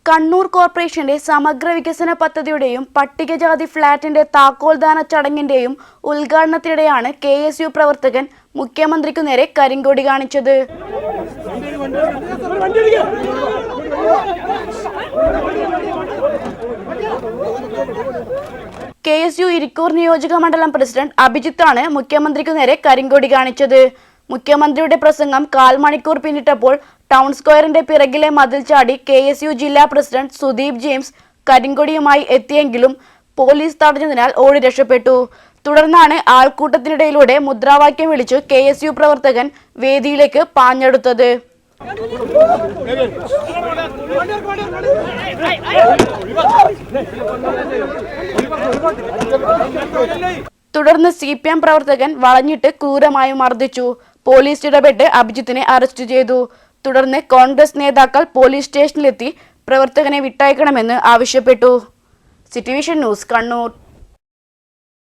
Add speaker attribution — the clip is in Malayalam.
Speaker 1: കണ്ണൂർ കോർപ്പറേഷന്റെ സമഗ്ര വികസന പദ്ധതിയുടെയും പട്ടികജാതി ഫ്ളാറ്റിന്റെ താക്കോൽദാന ചടങ്ങിന്റെയും ഉദ്ഘാടനത്തിനിടെയാണ് KSU പ്രവർത്തകൻ മുഖ്യമന്ത്രിക്കു നേരെ കരിങ്കൊടി കാണിച്ചത്. KSU ഇരിക്കൂർ നിയോജക മണ്ഡലം പ്രസിഡന്റ് അഭിജിത്താണ് മുഖ്യമന്ത്രിക്കു നേരെ കരിങ്കൊടി കാണിച്ചത്. മുഖ്യമന്ത്രിയുടെ പ്രസംഗം 1/4 മണിക്കൂർ പിന്നിട്ടപ്പോൾ ടൗൺ സ്ക്വയറിന്റെ പിറകിലെ മതിൽ ചാടി KSU ജില്ലാ പ്രസിഡന്റ് സുദീപ് ജെയിംസ് കരിങ്കൊടിയുമായി എത്തിയെങ്കിലും പോലീസ് തടഞ്ഞതിനാൽ ഓടി രക്ഷപ്പെട്ടു. തുടർന്നാണ് ആൾക്കൂട്ടത്തിനിടയിലൂടെ മുദ്രാവാക്യം വിളിച്ചു KSU പ്രവർത്തകൻ വേദിയിലേക്ക് പാഞ്ഞെടുത്തത്. തുടർന്ന് CPM പ്രവർത്തകൻ വളഞ്ഞിട്ട് ക്രൂരമായി മർദ്ദിച്ചു. പോലീസ് ഇടപെട്ട് അഭിജിത്തിനെ അറസ്റ്റ് ചെയ്തു. തുടർന്ന് കോൺഗ്രസ് നേതാക്കൾ പോലീസ് സ്റ്റേഷനിലെത്തി പ്രവർത്തകനെ വിട്ടയക്കണമെന്ന് ആവശ്യപ്പെട്ടു. City vision news, Kannur.